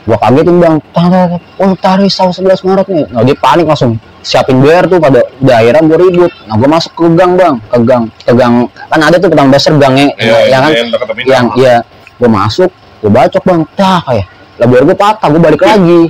Gua kagetin bang, risau 11 Maret nih. Nah dia panik langsung siapin BR tuh, pada udah akhirnya gua ribut. Nah gua masuk ke gang bang, ke gang kan ada tuh pedang dasar gangnya, yang kan yang iya. Gua masuk, gua bacok bang, kayak lah BR gua patah, gua balik lagi.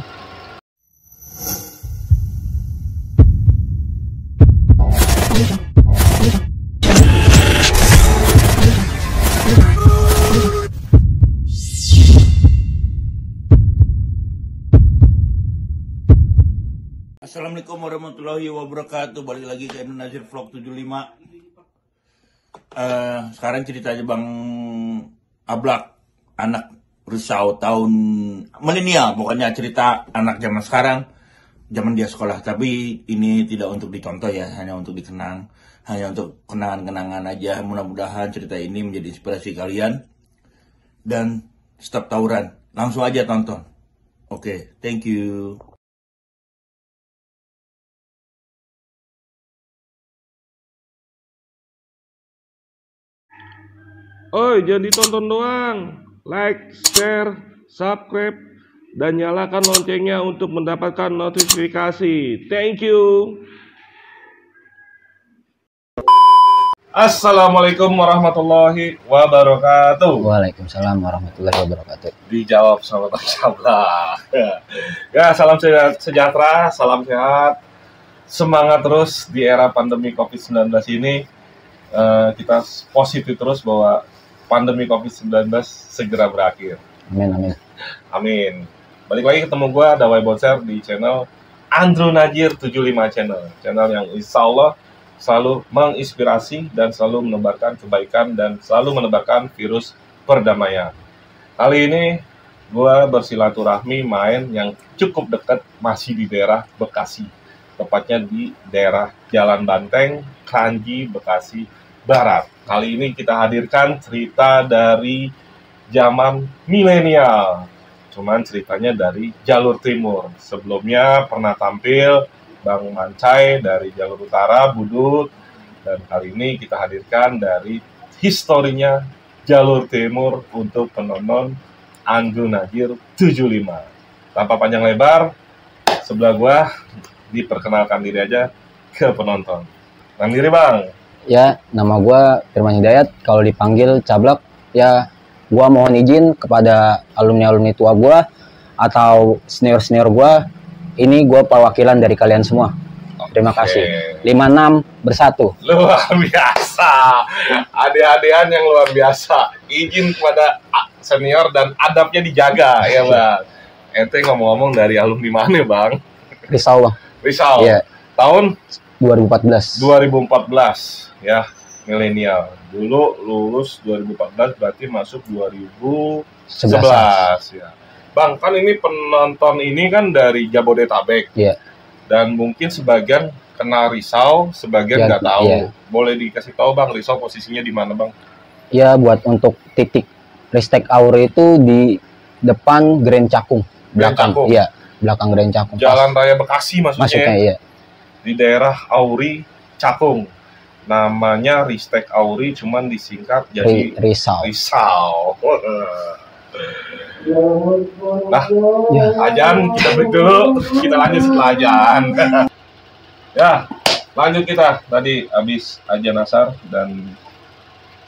Assalamualaikum warahmatullahi wabarakatuh. Balik lagi ke Nazir Vlog 75. Sekarang cerita aja Bang Ablak, anak Risau tahun milenial. Pokoknya cerita anak zaman sekarang, zaman dia sekolah. Tapi ini tidak untuk dicontoh ya, hanya untuk dikenang, hanya untuk kenangan-kenangan aja. Mudah-mudahan cerita ini menjadi inspirasi kalian dan stop tawuran. Langsung aja tonton. Oke, thank you. Oi, jangan ditonton doang. Like, share, subscribe, dan nyalakan loncengnya untuk mendapatkan notifikasi. Thank you. Assalamualaikum warahmatullahi wabarakatuh. Waalaikumsalam warahmatullahi wabarakatuh. Dijawab sama Bang Ablak. Ya, salam sejahtera, salam sehat. Semangat terus di era pandemi COVID-19 ini. Kita positif terus bahwa pandemi COVID-19 segera berakhir. Amin, amin. Amin. Balik lagi ketemu gue, Dawai Bonser, di channel Andrew Najir 75 channel yang insya Allah selalu menginspirasi dan selalu menebarkan kebaikan dan selalu menebarkan virus perdamaian. Kali ini gue bersilaturahmi main yang cukup dekat, masih di daerah Bekasi, tepatnya di daerah Jalan Banteng, Kranji, Bekasi Barat. Kali ini kita hadirkan cerita dari zaman milenial, cuman ceritanya dari jalur timur. Sebelumnya pernah tampil Bang Mancai dari jalur utara, Budut, dan kali ini kita hadirkan dari historinya jalur timur untuk penonton Andrew Najir 75. Tanpa panjang lebar, sebelah gua diperkenalkan diri aja ke penonton. Nang diri Bang. Ya, nama gua Firman Hidayat, kalau dipanggil Cablak. Ya, gua mohon izin kepada alumni-alumni tua gua atau senior-senior gua. Ini gua perwakilan dari kalian semua. Terima kasih. 56 bersatu. Luar biasa. Adik-adikan yang luar biasa. Izin kepada senior dan adabnya dijaga ya Bang. Ente ngomong-ngomong dari alumni mana Bang? Risau Bang. Risau. Iya. Tahun 2014. 2014 ya, milenial. Dulu lulus 2014 berarti masuk 2011 ya. Bang, kan ini penonton ini kan dari Jabodetabek. Iya. Dan mungkin sebagian kenal Risau, sebagian nggak tahu. Iya. Boleh dikasih tahu Bang, Risau posisinya di mana Bang? Ya, buat untuk titik Ristek Auri itu di depan Grand Cakung. Belakang. Cakung. Iya, belakang Grand Cakung. Jalan Raya Bekasi maksudnya. Iya. Di daerah Auri Cakung. Namanya Ristek Auri, cuman disingkat jadi Risau. Risau. Nah, Ya. ajan kita break dulu, kita lanjut setelah ajan. Ya, lanjut kita. Tadi habis ajan asar dan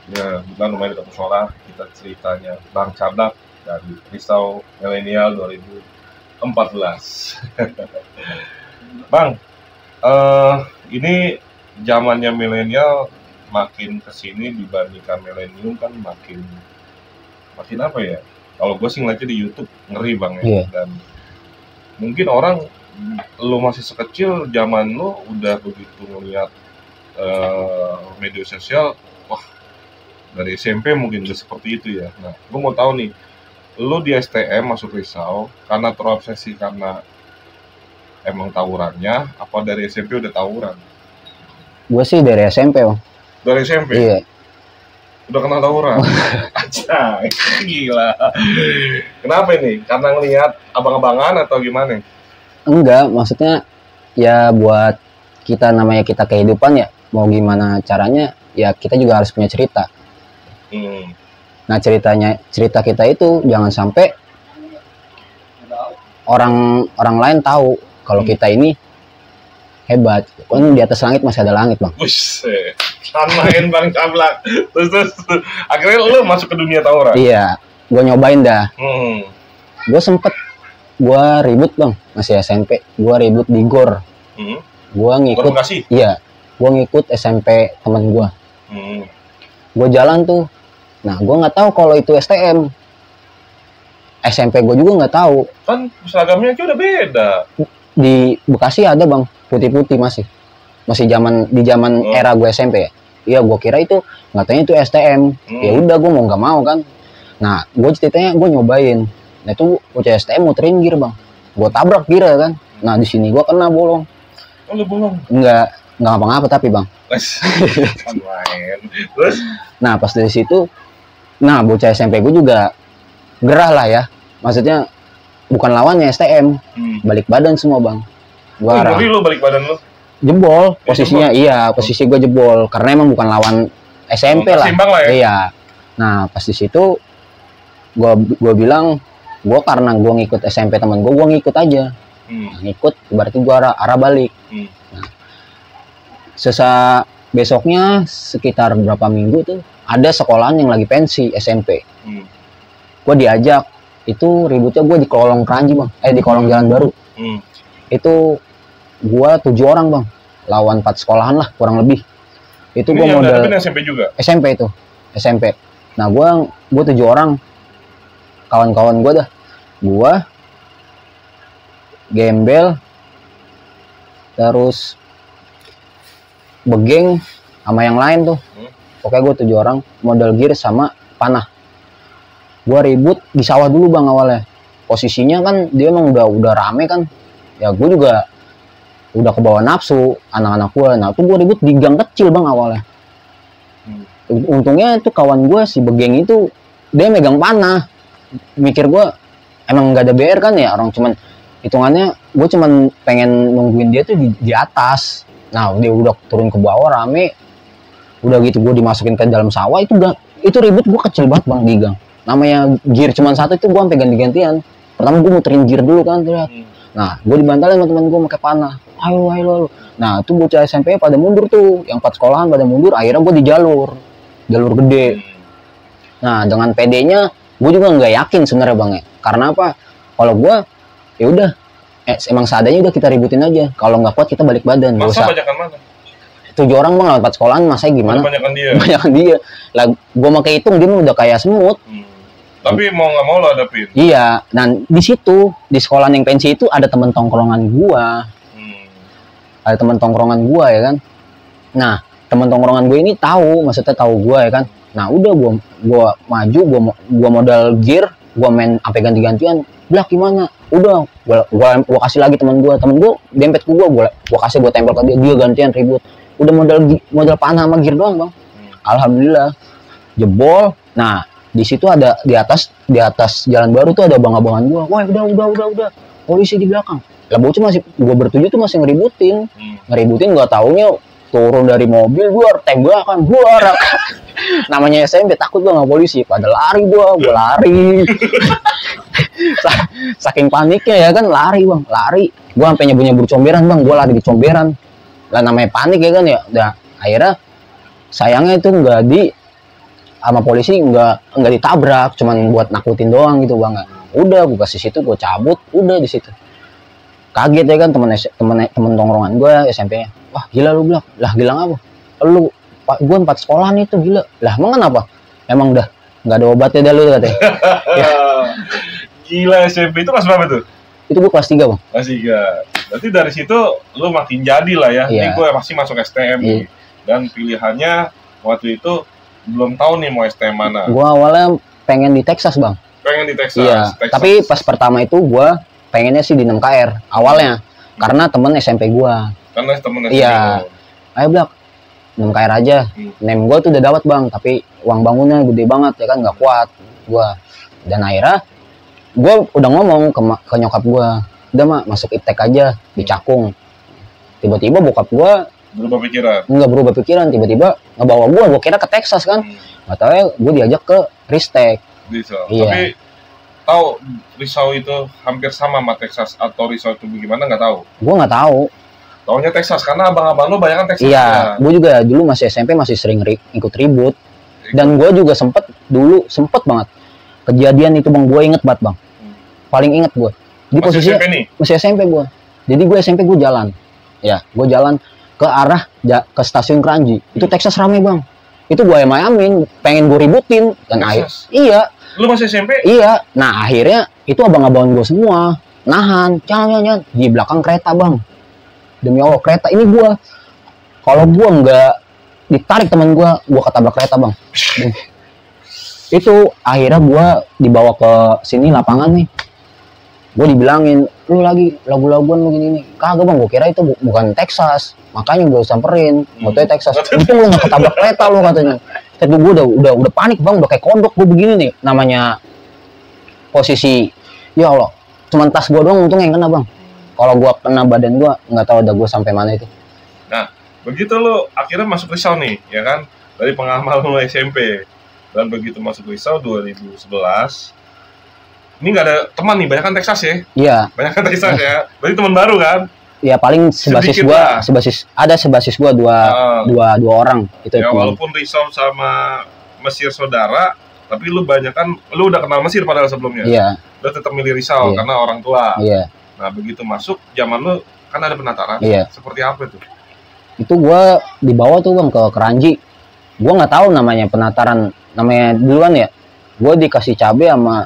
ya bukan lumayan dekat musola, kita ceritanya Bang Cablak dari Risau milenial 2014. Bang, ini zamannya milenial makin kesini dibandingkan milenium kan makin apa ya? Kalau gue sih ngeliatnya di YouTube ngeri Bang ya. Yeah. Dan mungkin orang lu masih sekecil zaman lu udah begitu ngeliat media sosial, wah dari SMP mungkin udah seperti itu ya. Nah, gue mau tahu nih, lu di STM masuk Risau karena terobsesi karena emang tawurannya, apa dari SMP udah tawuran? Gue sih dari SMP Bang. Dari SMP? Iya. Udah kenal tawuran? Aja, gila. Kenapa ini? Karena ngelihat abang-abangan atau gimana? Enggak, maksudnya ya buat kita, namanya kita kehidupan ya, mau gimana caranya ya kita juga harus punya cerita. Nah cerita kita itu jangan sampai orang lain tahu kalau kita ini hebat. Kan di atas langit masih ada langit, Bang. Buset. Kan main Bang Cablak. Terus akhirnya lu masuk ke dunia tawuran. Iya, gue nyobain dah. Gue sempet ribut, Bang, masih SMP. Gue ribut di GOR. Gue ngikut. Iya, gue ngikut SMP teman gue. Gue jalan tuh. Nah, gue nggak tahu kalau itu STM. SMP gue juga nggak tahu. Kan seragamnya aja udah beda. Di Bekasi ada, Bang, putih-putih masih di zaman era gue SMP ya. Iya, gue kira itu nggak tanya itu STM. Ya udah, gue mau nggak mau kan. Nah, gue ceritanya gue nyobain. Nah, itu bocah STM muterin gear, Bang. Gue tabrak gear kan. Nah, di sini gue kena bolong. Oh, lu bolong? Nggak ngapa-ngapa tapi, Bang. Kan main. Terus? Nah, pas dari situ, nah bocah SMP gue juga gerah lah ya. Maksudnya bukan lawannya STM. Balik badan semua, Bang. Gua jadi lu balik badan lu? Jebol posisinya. Iya, posisi gue jebol karena emang bukan lawan SMP lah. Lah ya? Iya. Nah, pas di situ gua bilang, karena gue ngikut SMP teman gue ngikut aja. Ngikut berarti gue arah balik. Nah, besoknya sekitar berapa minggu tuh ada sekolahan yang lagi pensi SMP. Gue diajak, itu ributnya gue di kolong Keranji, Bang. Di kolong Jalan Baru. Itu gue 7 orang, Bang, lawan 4 sekolahan lah kurang lebih. Itu gue modal SMP juga. SMP itu SMP. Nah, gue 7 orang kawan-kawan gue dah. Gue Gembel, terus Begeng sama yang lain tuh. Pokoknya gue 7 orang modal gear sama panah. Gue ribut di sawah dulu, Bang, awalnya. Posisinya kan dia emang udah rame kan. Ya gue juga udah kebawa nafsu anak-anak gue. Nah, tuh gue ribut di gang kecil, Bang, awalnya. Untungnya tuh kawan gue si Begeng itu dia megang panah. Mikir gue emang nggak ada BR kan ya, orang cuman hitungannya gue cuman pengen nungguin dia tuh di atas. Nah, dia udah turun ke bawah rame. Udah gitu gue dimasukin ke dalam sawah, itu ribut gue kecil banget, Bang, di gang. Namanya gear cuma satu, itu gue sampai ganti-gantian. Pertama gue muterin gear dulu kan, lihat. Nah, gue dibantalin sama teman gue pakai panah. Ayo. Nah, itu bocah SMP pada mundur tuh, yang 4 sekolahan pada mundur. Akhirnya gue di jalur gede. Nah, dengan PD-nya gue juga nggak yakin sebenarnya, Bang, ya. Karena apa? Kalau gue ya udah, emang seadanya udah kita ributin aja. Kalau nggak kuat kita balik badan. Masa banyakan mana? 7 orang, Bang, lawan 4 sekolahan, masa gimana? Banyakan dia. Lah, gue mau hitung dia udah kayak semut. Tapi mau nggak mau lo hadapin. Iya. Dan di situ di sekolah yang pensi itu ada teman tongkrongan gua. Ada teman tongkrongan gua ya kan. Nah, teman tongkrongan gue ini maksudnya tahu gua ya kan. Nah, udah gua maju, gua modal gear, gua main sampai ganti-gantian. Blak gimana? Udah, gua kasih lagi teman gua dempet ke gua kasih, gua tempel ke dia gantian ribut. Udah modal panah sama gear doang, Bang. Alhamdulillah jebol. Nah, di situ ada di atas Jalan Baru tuh ada abang-abangan gua. Wah, udah. Polisi di belakang. Lah bocah gua bertujuh tuh masih ngeributin. Nggak taunya turun dari mobil, gua tembakan, gua namanya SMP takut gua sama polisi. Pada lari gua lari. Saking paniknya ya kan, lari, Bang. Gua sampai nyebur comberan, Bang. Gua lari di comberan. Lah namanya panik ya kan ya. Udah, akhirnya sayangnya itu sama polisi nggak ditabrak, cuman buat nakutin doang gitu, Bang. Udah, gua kasih situ, gua cabut, udah di situ. Kaget ya kan temen tongkrongan gua SMP-nya. Wah, gila lu, Blak. Lah, gila apa? Lu gua 4 sekolahan itu, gila. Lah, emang kenapa? Emang udah nggak ada obatnya dah lu katanya. Ya. Gila, SMP itu kelas berapa tuh? Itu gua kelas 3, Bang. Kelas 3. Berarti dari situ lu makin jadi lah ya. Ini gue masih masuk STM nih. Dan pilihannya waktu itu belum tahu nih mau STM mana. Gua awalnya pengen di Texas, Bang. Pengen di Texas. Iya. Texas. Tapi pas pertama itu gua pengennya sih di 6KR awalnya. Karena temen SMP gua. Karena temen SMP. Iya. Ayo, Blak. 6KR aja. Nem gua tuh udah dapat, Bang, tapi uang bangunnya gede banget ya kan, nggak kuat gua. Dan akhirnya gua udah ngomong ke nyokap gua, udah, Mak, masuk iptek aja di Cakung. Tiba-tiba bokap gua berubah pikiran. Enggak berubah pikiran, tiba-tiba ngebawa gua kira ke Texas kan. Nggak tahu ya, gua diajak ke Ristek. Bisa. Iya. Tapi tahu Risau itu hampir sama Texas atau Risau itu bagaimana, nggak tahu. Gue nggak tahu. Taunya Texas karena abang-abang lu banyak kan Texas. Iya, gue juga dulu masih SMP masih sering ikut ribut. Dan gue juga sempet banget kejadian itu bang, gue inget banget bang. Paling inget gue. Di Masih posisi SMP nih? masih SMP gue. Jadi gue SMP gue jalan. Ya, gue jalan ke arah ke stasiun Kranji. Itu Texas rame bang. Itu gue ayam-ayamin, pengen gue ributin dan iya. Lu masih SMP? Iya. Nah akhirnya itu abang-abang gue semua nahan, jangan di belakang kereta bang. Demi Allah kereta ini gue, kalau gue nggak ditarik teman gue ketabrak kereta bang. Itu akhirnya gue dibawa ke sini lapangan nih. Gue dibilangin, lu lagi lagu-laguan lu gini nih. Kagak bang, gue kira itu bukan Texas, makanya gue samperin. Motonya Texas. Itu lu nggak ketabrak kereta lu katanya. Tapi gue udah panik bang, udah kayak kodok gue begini nih. Namanya posisi, ya Allah, cuman tas gue doang untung yang kena bang. Kalau gue kena badan gue, nggak tahu ada gue sampai mana itu. Nah, begitu lu akhirnya masuk Risau nih, ya kan? Dari pengamal lu SMP. Dan begitu masuk Risau 2011, ini nggak ada teman nih, banyak kan Texas ya? Iya. Banyak kan Texas ya? Berarti teman baru kan? Ya paling sebasis gua, sebasis gua dua orang itu. Ya walaupun Risau sama Mesir saudara, tapi lu banyak kan, lu udah kenal Mesir padahal sebelumnya. Iya. Lu tetap milih Risau karena orang tua. Iya. Nah begitu masuk, zaman lu kan ada penataran. Iya. Seperti apa itu? Itu gua dibawa tuh bang ke Kranji. Gua nggak tahu namanya penataran, namanya duluan ya. Gua dikasih cabai sama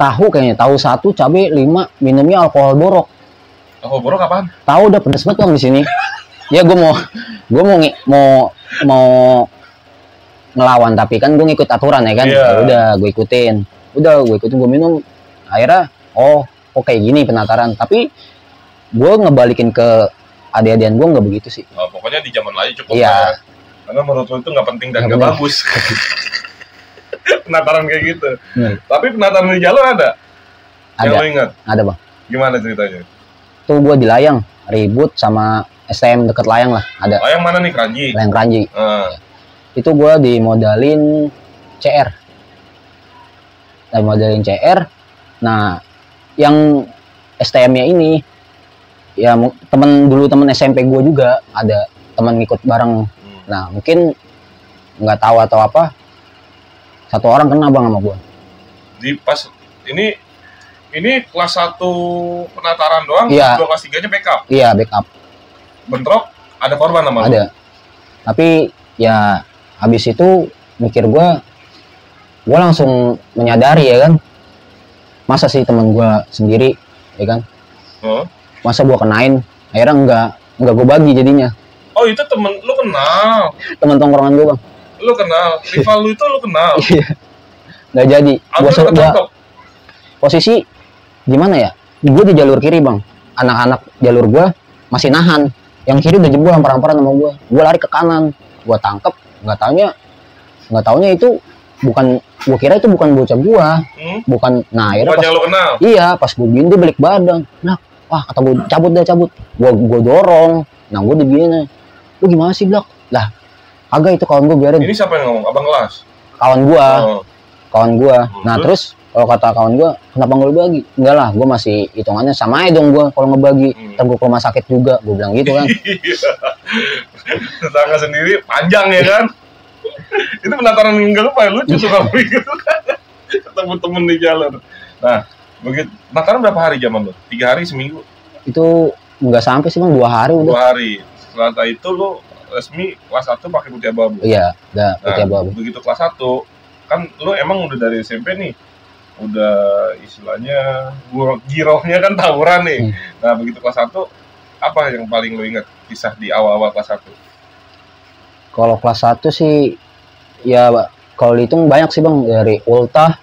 tahu kayaknya, tahu 1, cabai 5, minumnya alkohol borok. Oh, borok apaan? Tahu udah pedes banget bang di sini. Ya gue mau ngelawan tapi kan gue ngikut aturan ya kan. Yeah. Ya udah gue ikutin gue minum. Akhirnya kayak gini penataran. Tapi gue ngebalikin ke adik-adian gue nggak begitu sih. Oh, pokoknya di zaman lain cukup. Iya. Ya. Karena menurut lu itu nggak penting dan nggak bagus. Penataran kayak gitu. Tapi penataran di jalur ada. Yang lo ingat? Ada bang. Gimana ceritanya? Tuh gue di Layang ribut sama STM deket Layang lah, ada. Layang mana nih, Kranji? Layang Kranji. Itu gue dimodalin CR. Nah yang STM-nya ini ya temen SMP gue juga ada teman ngikut bareng. Nah mungkin nggak tahu atau apa, satu orang kena bang sama gue. Di pas ini kelas 1 penataran doang, iya. Kelas 3-nya backup. Iya, backup. Bentrok, ada korban sama ada. Tapi ya habis itu mikir gue langsung menyadari ya kan. Masa sih teman gue sendiri, ya kan? Masa gue kenain, akhirnya enggak gue bagi jadinya. Oh, itu temen lu kenal? Temen tongkrongan gue bang. Lu kenal? Rival lu itu lu kenal? Iya. Nggak jadi. Gua posisi gimana ya? Gue di jalur kiri bang. Anak-anak jalur gue masih nahan. Yang kiri udah jebol hampar-hamparan sama gue. Gue lari ke kanan. Gue tangkep. Nggak taunya itu bukan. Gue kira itu bukan bocah gue. Bukan. Nah akhirnya pas. Lu kenal? Iya. Pas gue bindu balik badan. Nah, wah kata gue cabut. Gue dorong. Nah gue digini. Lu gimana sih Blak? Lah agak itu kawan gue biarin. Ini siapa yang ngomong? Abang kelas? Kawan gue. Nah terus kalau kata kawan gue, kenapa nggak lu bagi? Enggak lah, gue masih hitungannya sama aja dong gue kalau ngebagi. Ntar gue ke rumah sakit juga, gue bilang gitu kan. Tetangga sendiri panjang ya kan? Itu penataran yang nggak lupa ya, lucu suka begitu kan. Ketemu temen di jalan. Nah, begitu. Penataran berapa hari zaman lu? 3 hari, seminggu? Itu nggak sampai sih bang, 2 hari udah. 2 hari. Setelah itu lu resmi kelas 1 pakai putih abu-abu. Iya, udah putih abu-abu. Begitu kelas 1, kan lu emang udah dari SMP nih. Udah istilahnya girohnya kan tawuran nih. Nah begitu kelas 1, apa yang paling lo ingat kisah di awal-awal kelas 1? Kalau kelas 1 sih ya kalau dihitung banyak sih bang. Dari ultah.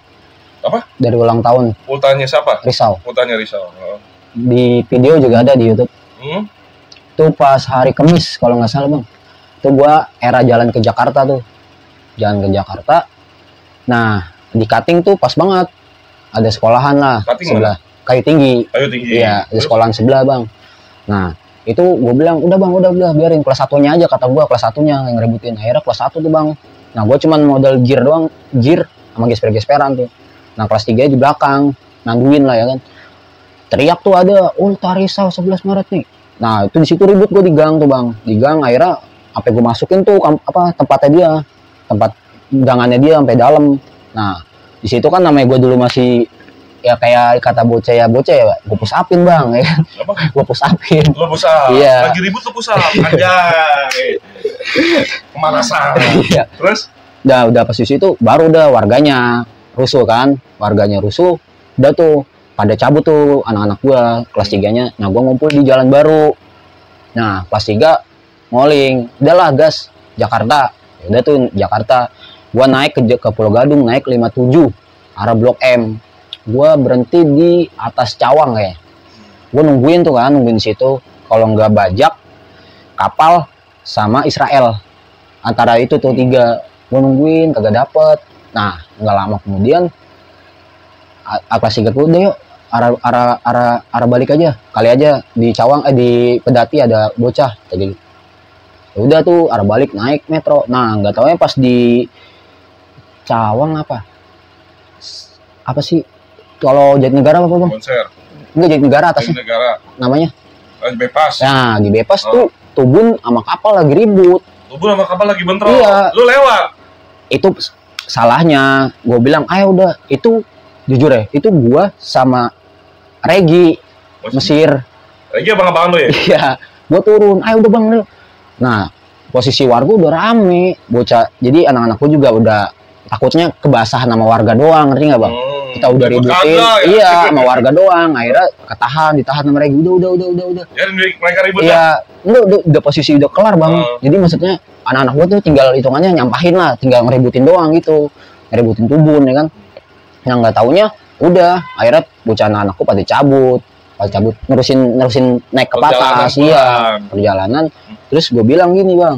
Apa? Dari ulang tahun. Ultahnya siapa? Risau. Ultahnya Risau. Di video juga ada di YouTube. Itu pas hari Kamis kalau nggak salah bang. Itu gua era jalan ke Jakarta tuh. Jalan ke Jakarta. Nah di cutting tuh pas banget. Ada sekolahan lah sebelah Kayu Tinggi. Iya, ada sekolahan sebelah bang. Nah itu gue bilang udah bang, udah biarin kelas 1-nya aja, kata gue kelas 1-nya yang ngerebutin. Akhirnya kelas 1 tuh bang. Nah gue cuman modal gear doang, gear sama gesper-gesperan tuh. Nah kelas 3 di belakang nangguin lah ya kan, teriak tuh ada Ulta Risau 11 Maret nih. Nah itu di situ ribut gue di gang tuh bang, di gang akhirnya apa gue masukin tuh tempatnya dia, tempat gangannya dia sampai dalam. Nah di situ kan namanya gue dulu masih ya kayak kata bocah ya gue push upin bang ya. Gue push upin. Lo push up. Iya. Lagi ribut lo push up. Anjay. Pemanasan. Iya. Terus udah pas di situ baru udah warganya rusuh kan, udah tuh pada cabut tuh anak-anak gua kelas 3-nya. Nah gua ngumpul di Jalan Baru. Nah kelas 3 ngoling, udahlah gas Jakarta. Udah tuh Jakarta, gua naik ke Pulau Gadung, naik 57 arah Blok M. Gua berhenti di atas Cawang ya. Gua nungguin di situ. Kalau nggak bajak kapal sama Israel, antara itu tuh 3. Gua nungguin kagak dapet. Nah nggak lama kemudian kelas 3 udah yuk arah balik aja, kali aja di Cawang di Pedati ada bocah jadi. Udah tuh arah balik naik metro. Nah nggak taunya pas di Cawang apa sih kalau Jatinegara apa bang? konser. Enggak, Jatinegara atasnya. Jatinegara. Namanya? Lagi bebas. Nah, di bebas tuh Tubun sama kapal lagi ribut. Tubun sama kapal lagi bentrok. Iya. Lu lewat. Itu salahnya. Gue bilang, ayo udah. Itu jujur ya, itu gua sama Regi Mesir. Regi abang-abangan lu ya? Iya. Gue turun, ayo udah bang. Nah, posisi warga udah rame. Bocah, jadi anak-anak gue juga udah takutnya kebasahan sama warga doang, ngerti nggak bang? Kita udah ributin, ya? iya sama warga doang. Akhirnya ditahan sama mereka. Udah. Ya mereka ribut ya. Udah posisi udah kelar bang. Jadi maksudnya anak-anak gua tuh tinggal hitungannya nyampahin lah, tinggal ngeributin doang gitu, ngeributin Tubun ya kan. Yang nggak taunya udah akhirnya bocah anak-anakku pada cabut nerusin naik ke atas, iya perjalanan. Terus gue bilang gini bang,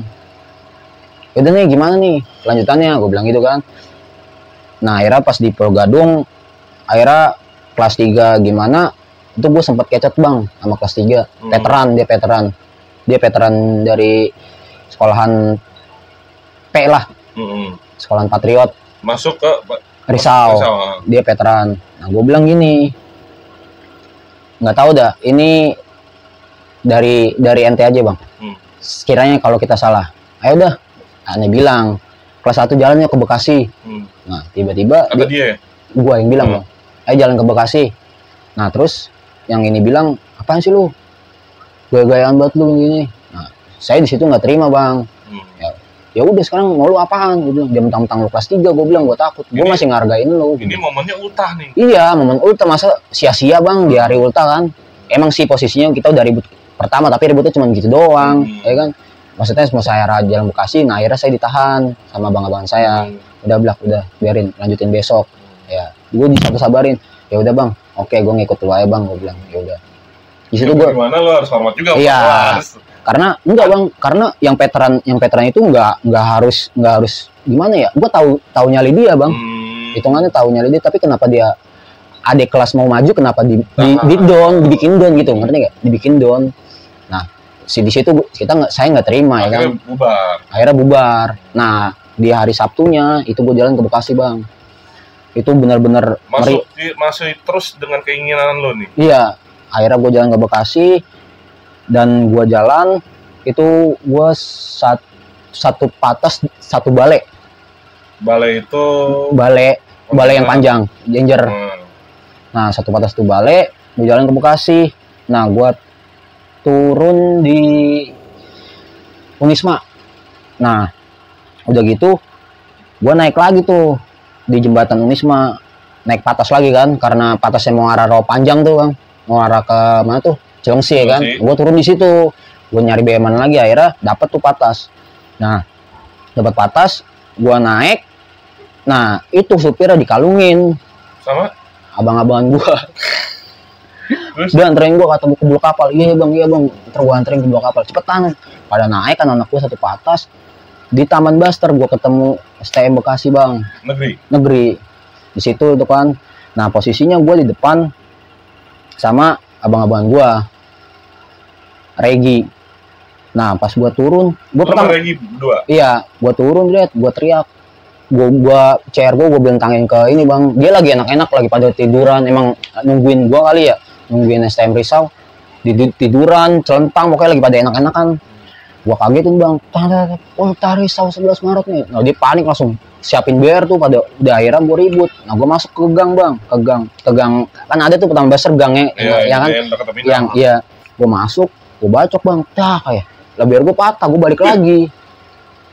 udah nih gimana nih lanjutannya, gue bilang gitu kan. Nah akhirnya pas di Pulau Gadung, akhirnya kelas 3 gimana itu gue sempat kecet bang sama kelas 3. Dia veteran dari sekolahan P lah, sekolahan Patriot, masuk ke Risau. Dia veteran. Nah gue bilang gini, nggak tahu dah ini dari ente aja bang, sekiranya kalau kita salah ayo dah. Aneh bilang kelas 1 jalannya ke Bekasi. Nah tiba-tiba gua yang bilang bang, ayo jalan ke Bekasi. Nah terus yang ini bilang, apaan sih lu, gaya-gayaan banget lu gini. Nah saya di situ nggak terima bang. Ya udah sekarang mau lu apaan, gue bilang. Dia mentang-mentang lu kelas 3, gue bilang gue takut. Gue masih ngargain lu. Ini momennya ultah nih. Iya, momen ultah, masa sia-sia bang di hari ultah kan. Emang sih posisinya kita udah ribut pertama, tapi ributnya cuma gitu doang, ya kan. Maksudnya mau saya jalan Bekasi, nah akhirnya saya ditahan sama abang-abangan saya. Udah biarin, lanjutin besok. Ya, gue disabarin. Ya udah bang, oke gue ngikut lu aja bang, gue bilang. Ya udah. Di situ gue. Gimana lo harus hormat juga. Iya. Karena enggak bang, karena yang veteran itu enggak harus gimana ya? Gue tahu nyali dia bang, hitungannya tahu nyali dia, tapi kenapa dia adik kelas mau maju, kenapa dibikin down gitu, ngerti nggak? Dibikin down. Nah di situ saya nggak terima ya kan. Akhirnya bubar. Nah di hari Sabtunya itu gue jalan ke Bekasi bang. Itu benar-benar masih terus dengan keinginan lo nih. Iya, akhirnya gue jalan ke Bekasi. Dan gua jalan itu gua satu patas satu bale itu bale yang panjang danger. Nah satu patas satu bale gua jalan ke Bekasi. Nah gua turun di Unisma. Nah udah gitu gua naik lagi tuh di jembatan Unisma, naik patas lagi kan, karena patasnya mau arah Rawa Panjang tuh bang, mau arah ke mana tuh Cilengsi ya kan. Gue turun di situ, gue nyari BM lagi, akhirnya dapat tuh patas. Nah dapat patas, gue naik. Nah itu supirnya dikalungin sama abang-abangan gue. Dia anterin gue, kata ke blok kapal. Iya bang, ntar gue anterin ke blok kapal, cepetan. Pada naik kan anak gue satu patas. Di Taman Buster gue ketemu STM Bekasi bang, negeri di situ itu kan. Nah posisinya gue di depan sama abang-abangan gue, Regi. Nah pas gua turun, gua pertama Regi berdua. Iya, gua turun lihat, gua teriak, gua CR gua bentangin ke ini bang, dia lagi enak-enak lagi pada tiduran, emang nungguin gua kali ya, nungguin STM Risau tiduran celentang pokoknya lagi pada enak-enakan. Gua kagetin bang, Polta Risau 11 Maret nih. Nah dia panik langsung siapin BR tuh, pada udah akhirnya gua ribut. Nah gua masuk ke gang bang, ke gang kan ada tuh Petang Besar gangnya yang kan yang iya. Gua masuk, gua bacok bang, kayak lah BR gua patah, gua balik lagi.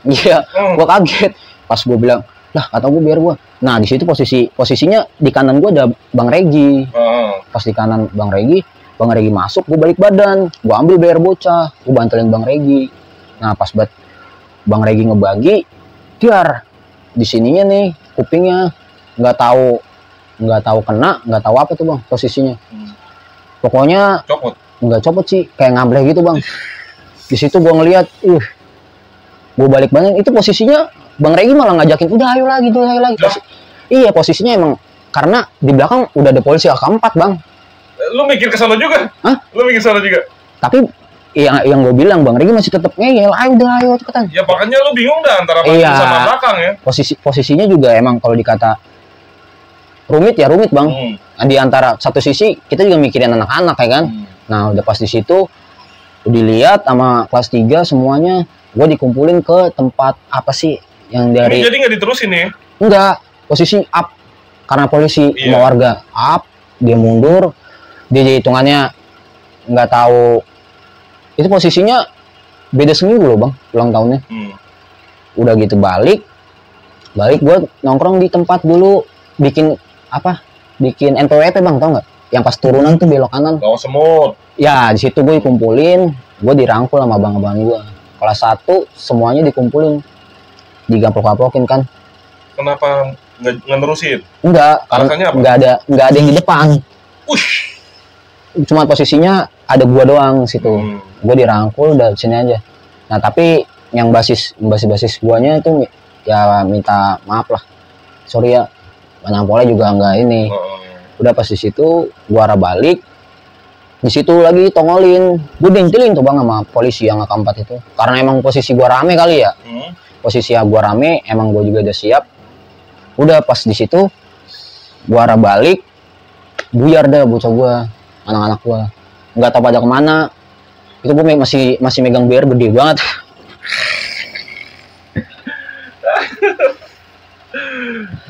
Iya, gua kaget pas gua bilang lah kata gue biar gue. Nah di situ posisinya di kanan gue ada Bang Regi. Pas di kanan Bang Regi masuk, gue balik badan, gue ambil biar bocah, gue bantuin Bang Regi. Nah pas Bang Regi ngebagi, tiar di sininya nih kupingnya nggak tahu kena, nggak tahu apa tuh bang posisinya. Pokoknya nggak copot sih, kayak ngambleh gitu bang. Di situ gue ngeliat, gue balik badan itu posisinya. Bang Regi malah ngajakin, udah ayo lagi. Iya posisinya emang karena di belakang udah ada polisi AK-4 bang. Lu mikir ke sana juga? Hah? Lu mikir ke sana juga? Tapi yang gue bilang Bang Regi masih tetap ngeyel, ayo cepetan. Ya makanya lu bingung dah antara iya, sama belakang ya. Posisinya juga emang kalau dikata rumit bang. Nah, di antara satu sisi kita juga mikirin anak-anak ya kan. Nah udah pas di situ dilihat sama kelas 3 semuanya, gue dikumpulin ke tempat apa sih yang dari. Ini jadi nggak diterusin nih? Enggak, posisi up karena polisi sama warga up, dia mundur, dia jadi hitungannya nggak tahu. Itu posisinya beda seminggu loh bang, ulang tahunnya. Udah gitu balik gue nongkrong di tempat dulu bikin NPWP bang, tau nggak? Yang pas turunan tuh belok kanan. Bawa semut. Ya di situ gue dikumpulin, gue dirangkul sama abang-abang gue. Kelas 1 semuanya dikumpulin, digaplok-gaplokin kan. Kenapa nggak nerusin? Enggak, karena nggak ada yang di depan. Cuma posisinya ada gua doang situ. Gua dirangkul udah sini aja. Nah tapi yang basis guanya itu ya minta maaf lah, sorry ya, nampolnya juga nggak ini. Udah pas di situ gua arah balik, di situ lagi tongolin, gue diintilin tuh bang sama polisi yang AK-4 itu, karena emang posisi gua rame kali ya. Posisi gua rame, emang gua juga udah siap. Udah pas di situ gua arah balik, buyar dah bocah gua, anak-anak gua nggak tahu pada kemana. Itu gua masih megang BR gede banget.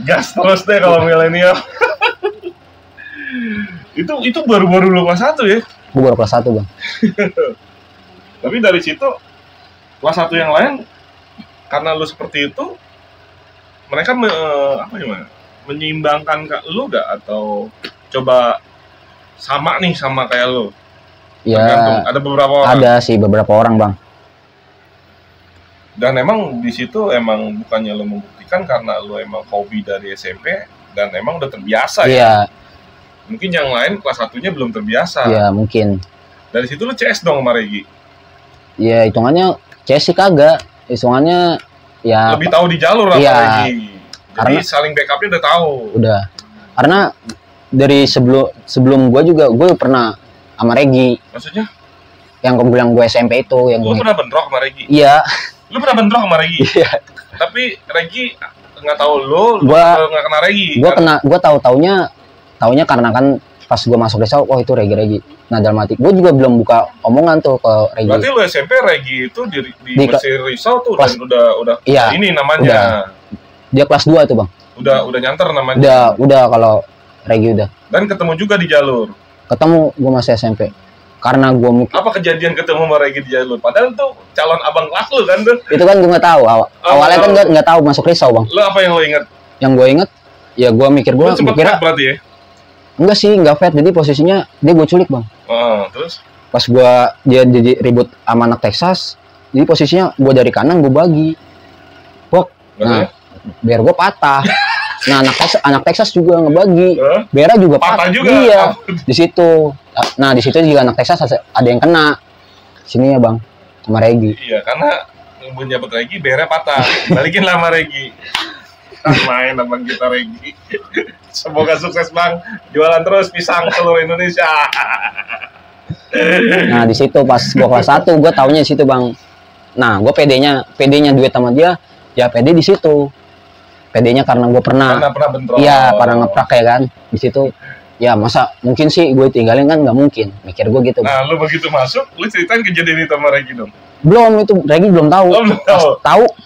Gas terus deh kalau milenial. itu baru-baru lu kelas 1 ya? Gua baru kelas 1 bang. Tapi dari situ kelas 1 yang lain, karena lu seperti itu, mereka menyeimbangkan ke lu gak? Atau coba sama nih sama kayak lu? Ya, tergantung. Ada beberapa orang. Ada sih beberapa orang bang. Dan emang di situ emang bukannya lu membuktikan, karena lu emang hobi dari SMP dan emang udah terbiasa ya. Mungkin yang lain kelas 1-nya belum terbiasa. Iya mungkin. Dari situ lu CS dong sama Regi? Iya hitungannya CS sih kagak. Hitungannya ya lebih tahu di jalur sama Regi. Jadi karena saling backupnya udah tahu. Udah. Karena dari sebelum gue pernah sama Regi. Maksudnya? Yang gue bilang gue SMP itu yang gue pernah bentrok sama Regi. Iya. Lu pernah bentrok sama Regi? Iya. Tapi Regi nggak tahu lu nggak kena Regi. Gue taunya karena kan pas gue masuk desa, oh itu Regi. Nah dalam hati gue juga belum buka omongan tuh ke Regi. Berarti lu SMP Regi itu di Mesir Risau tuh kelas, udah iya, ini namanya. Udah. Dia kelas 2 tuh bang. Udah nyanter namanya. Udah kalau Regi udah. Dan ketemu juga di jalur. Ketemu gue masih SMP. Karena gue mikir. Apa kejadian ketemu sama Regi di jalur? Padahal tuh calon abang kelas lu kan tuh. Itu kan gue nggak tahu. Awalnya kan gue nggak tahu masuk Risau bang. Lu apa yang lo inget? Yang gue inget, ya gue mikir gue kira. Berarti ya? Enggak sih, nggak fat. Jadi posisinya dia gue culik bang. Terus? Pas dia jadi ribut sama anak Texas, jadi posisinya gue dari kanan gue bagi. Nah, biar gue patah. Nah anak Texas juga ngebagi. Bera juga patah juga. Iya. Di situ. Nah di situ juga anak Texas ada yang kena. Sini ya bang, sama Regi. Iya, karena menyebut Regi, Bera patah. Balikin lah sama Regi. Main abang kita Regi. Semoga sukses bang, jualan terus pisang seluruh Indonesia. Nah di situ pas gue kelas 1 gue taunya di situ bang. Nah gue pedenya duit sama dia, ya pede di situ. pedenya karena gue pernah bentrok. iya pernah ngeprak ya kan di situ. Ya masa mungkin sih gue tinggalin kan, nggak mungkin, mikir gue gitu. Nah lu begitu masuk, lu ceritain kejadian itu sama Regi dong. Belum, itu Regi belum tahu.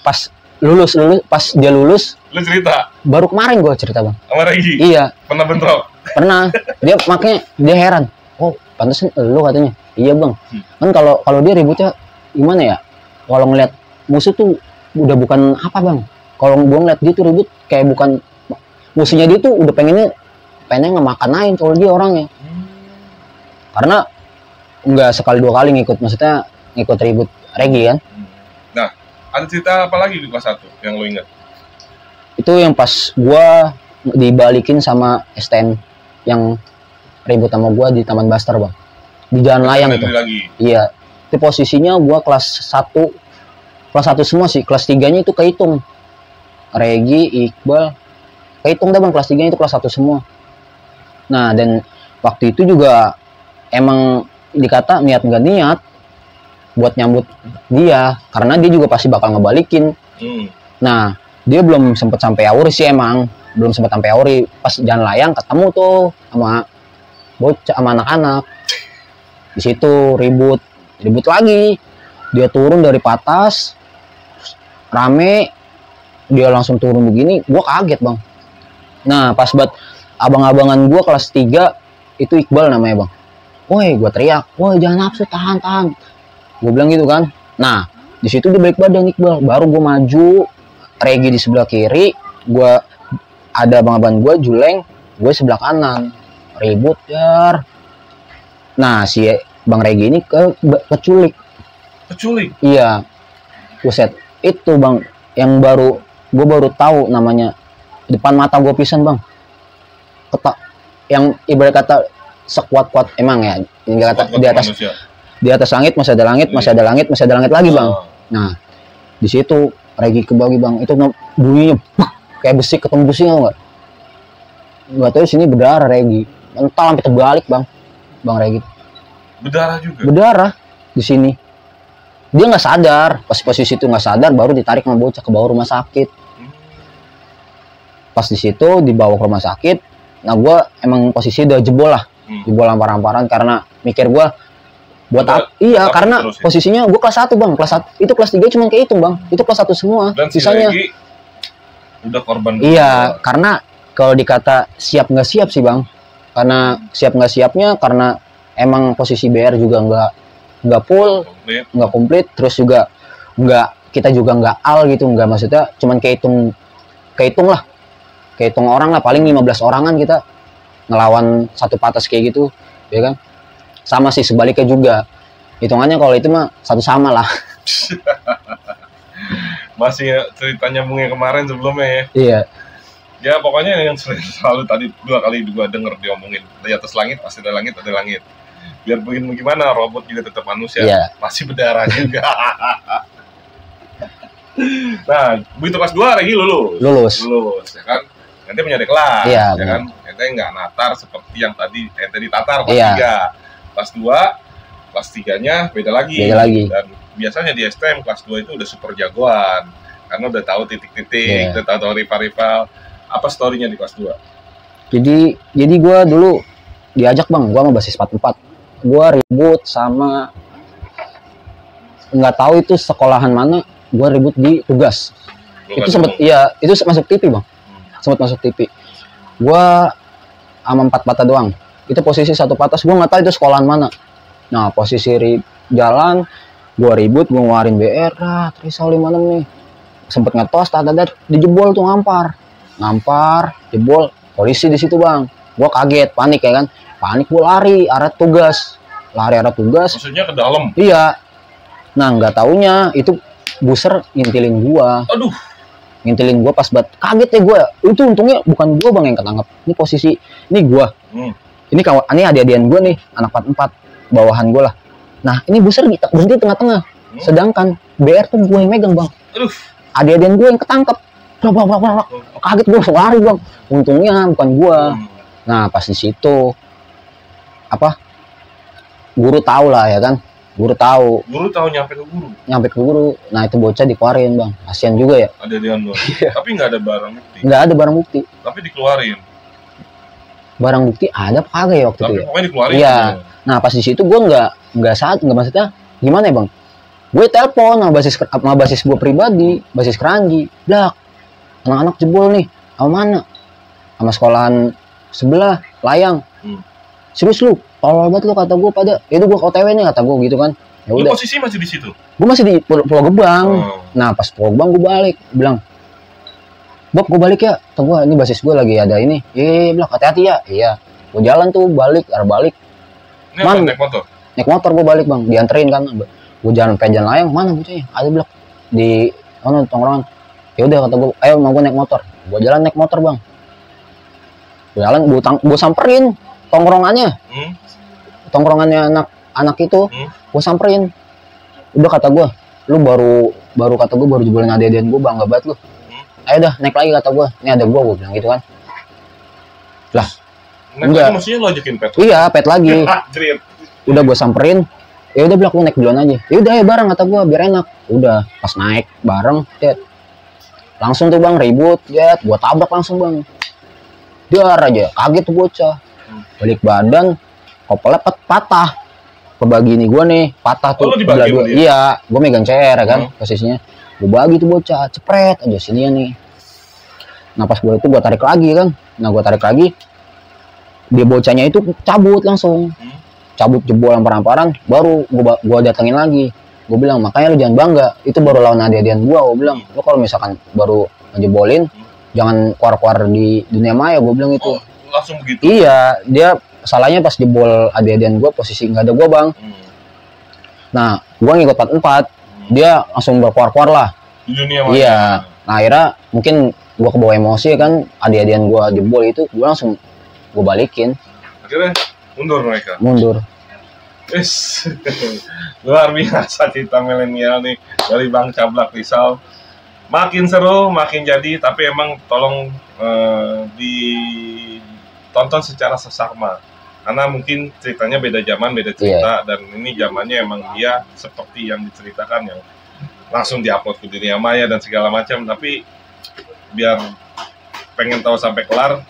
Pas lulus pas dia lulus lu cerita baru kemarin gue cerita bang sama Regi. Iya Pernah bentrok. pernah. Dia makanya dia heran, oh pantesan lu katanya. Iya bang, kan kalau dia ributnya gimana ya, kalau ngeliat musuh tuh udah bukan apa bang, kalau gue ngeliat dia tuh ribut kayak bukan musuhnya, dia tuh udah pengennya ngemakanain kalau dia orangnya. Karena nggak sekali dua kali maksudnya ngikut ribut Regi kan. Nah, ada cerita apa lagi di kelas 1 yang lo ingat? Itu yang pas gua dibalikin sama STM yang ribut sama gua di Taman Buster bang, di Jalan Layang itu. Iya, itu posisinya gua kelas 1 semua sih, kelas 3-nya itu kehitung. Regi, Iqbal, kehitung dah bang, kelas 3-nya itu kelas 1 semua. Nah, dan waktu itu juga emang dikata niat nggak niat buat nyambut dia, karena dia juga pasti bakal ngebalikin. Nah, dia belum sempet sampai Auri sih, emang belum sempet sampai Auri. Pas Jalan Layang ketemu tuh sama bocah, sama anak-anak. Di situ ribut lagi. Dia turun dari patas, rame, dia langsung turun begini, gua kaget bang. Nah, pas buat abang-abangan gua kelas 3 itu Iqbal namanya bang. Woi, gua teriak, woi jangan nafsu, tahan. Gua bilang gitu kan. Nah, di situ dia balik badan Iqbal. Baru gua maju, Regi di sebelah kiri, gua ada abang-abangan gua Juleng, gue sebelah kanan. Ribut ya. Nah, si Bang Regi ini keculik. Iya. Buset, itu bang yang gue baru tahu namanya, depan mata gue pisan bang. Yang ibarat kata sekuat-kuat emang ya, hingga kata di atas langit masih ada langit, masih ada langit lagi bang. Nah, di situ Regi kebagi bang, itu bunyinya kayak besi ketemu besi, nggak tahu sini berdarah Regi, mental sampai terbalik bang Regi. Berdarah juga. Berdarah di sini. Dia nggak sadar, pas posisi itu nggak sadar, baru ditarik sama bocah ke bawah rumah sakit. Pas di situ dibawa ke rumah sakit. Nah, gue emang posisi udah jebol lah, jebol lamparan-lamparan, karena mikir gue buat iya, karena posisinya gue kelas 1 bang, kelas 1 itu kelas 3 cuma kehitung bang, itu kelas 1 semua. Dan sisanya si udah korban. Iya, karena kalau dikata siap nggak siap sih bang, karena siap nggak siapnya karena emang posisi BR juga nggak full, nggak komplit, terus juga kita juga nggak al gitu, nggak, maksudnya cuman kehitung orang lah, paling 15 orangan kita ngelawan satu patas kayak gitu, ya kan. Sama sih sebaliknya juga, hitungannya kalau itu mah satu sama lah. Masih ceritanya nyambungnya kemarin sebelumnya ya. Iya. Ya pokoknya yang selalu tadi 2 kali gua denger diomongin, di atas langit pasti ada langit. Biar begini gimana, robot juga tetap manusia, masih berdarah juga. Nah, begitu kelas 2 Regi lulus, ya kan? Nanti punya kelas, ya kan? Nanti nggak natar seperti yang tadi tatar kelas 3. Kelas 2, kelas 3-nya beda lagi. Dan biasanya di STM kelas 2 itu udah super jagoan, karena udah tahu titik-titik, udah tahu rival. Apa story-nya di kelas 2? Jadi gue dulu diajak bang, gue sama basis 44. Gue ribut sama, nggak tahu itu sekolahan mana, gue ribut di tugas. Itu sempet, itu masuk TV bang. Sempat masuk TV. Gua sama 4 patah doang. Itu posisi satu patas, gua nggak tahu itu sekolahan mana. Nah, posisi jalan, gua ribut, gua ngeluarin BR, terus 5 nih. Sempet ngetos, dijebol tuh ngampar, jebol, polisi di situ bang. Gua kaget, panik ya kan. Panik, gua lari arah tugas. Maksudnya ke dalam? Iya. Nah, nggak taunya itu buser ngintilin gua. Aduh. Ngintilin gue pas banget, kaget ya gue. Itu untungnya bukan gue bang yang ketangkep. Ini posisi, ini gue. Ini kawan, ini adik-adian gue nih, anak 44, bawahan gue lah. Nah, ini buser berhenti tengah-tengah. Sedangkan BR tuh gue yang megang bang. Adik-adian gue yang ketangkep. Kaget gue, lari bang. Untungnya bukan gue. Nah, pas di situ, guru tahu lah ya kan. Guru tahu. Guru tahu nyampe ke guru. Nyampe ke guru. Nah itu bocah dikeluarin bang. Kasian juga ya. Ada dia doang. Tapi nggak ada barang bukti. Nggak ada barang bukti. Tapi dikeluarin. Barang bukti ada apa kagak ya waktu Tapi itu ya? pokoknya dikeluarin. Iya. Nah pas di situ gue nggak maksudnya gimana ya bang? Gue telepon sama basis gue pribadi, basis Keranji. Dak, anak-anak jebol nih. Sama mana? Sama sekolahan sebelah Layang. Serius lu? Tolol banget lu kata gue pada. Itu gue OTW nih kata gue gitu kan. Ya Lu udah. posisi masih di situ? Gue masih di Pulau Gebang. Oh. Nah pas Pulau Gebang gue balik, bilang, Bob gue balik ya. Kata gue ini basis gue lagi ada ini. Iya, bilang hati-hati ya. Iya. Gue jalan tuh arah balik. Ini apa, naik motor? Naik motor gue balik bang, dianterin kan. Gue jalan pengen jalan Layang, mana bocahnya? Ada bilang di tongkrongan. Ya udah kata gue, ayo mau gue naik motor. Gue jalan naik motor bang. Gue jalan, gue samperin tongkrongannya. Tongkrongannya anak itu, gue samperin. Udah kata gue, lu baru kata gue baru jebolin adik-adikan gue, bangga banget lu. Ayo dah naik lagi kata gue, ini ada gue bilang gitu kan. Lah, naik enggak. lagi maksudnya lo ajakin pet? Iya, pet lagi. Jerit. Udah gue samperin, ya udah bilang lu naik duluan aja. Ya udah ayo bareng kata gue biar enak. Udah pas naik bareng, Jet. Langsung tuh bang ribut, Jet. Gue tabrak langsung bang. Dar aja, kaget tuh bocah. Balik badan, kopelnya patah. Kebagi ini gue nih, patah tuh. Oh, lu dibagi sama dia? Iya, gue megang CR ya kan, posisinya. Gue bagi tuh bocah, cepret aja sini nih. Nah pas gue itu gue tarik lagi kan. Nah gue tarik lagi, dia bocahnya itu cabut langsung. Cabut jebol lampar-lamparan, baru gue datengin lagi. Gue bilang, makanya lu jangan bangga, itu baru lawan adik-adikan gue bilang, lu kalau misalkan baru ngejebolin, jangan keluar-keluar di dunia maya, gue bilang itu. Oh, langsung begitu? Iya, dia salahnya pas jebol adik-adikan gue, posisi nggak ada gue bang. Nah, gue ngikut 44, dia langsung berkeluar-keluar lah. Di dunia maya? Iya, nah akhirnya mungkin gue kebawa emosi kan, adik-adikan gue jebol itu, gue langsung gue balikin. Akhirnya mundur mereka? Mundur. Yes. Luar biasa cerita milenial nih dari Bang Cablak Rizal. Makin seru, makin jadi, tapi emang tolong ditonton secara sesama. Karena mungkin ceritanya beda zaman, beda cerita, dan ini zamannya emang dia seperti yang diceritakan yang langsung diupload ke dunia maya dan segala macam. Tapi biar pengen tahu sampai kelar,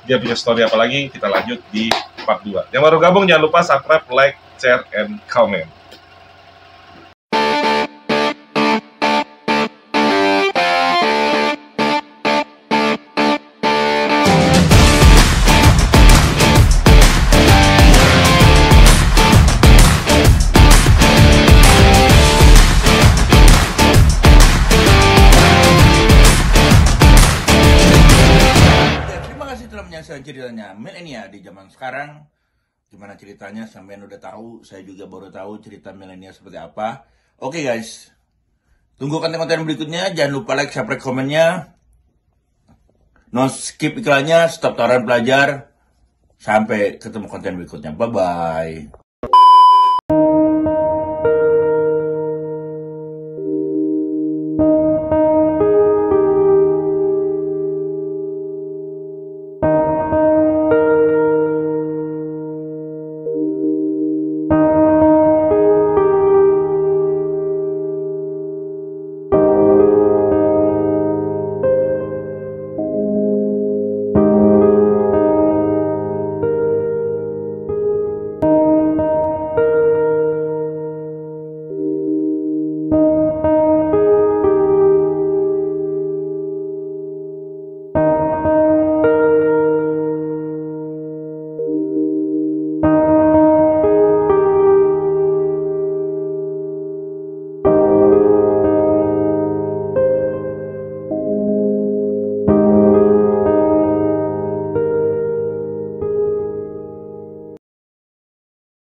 dia punya story apa lagi, kita lanjut di part 2. Yang baru gabung jangan lupa subscribe, like, share, and comment. Ceritanya milenial di zaman sekarang, gimana ceritanya sampean udah tahu, saya juga baru tahu cerita milenial seperti apa. Oke guys, tunggu konten-konten berikutnya, jangan lupa like, subscribe, komennya, no skip iklannya, stop tawaran pelajar, sampai ketemu konten berikutnya, bye bye.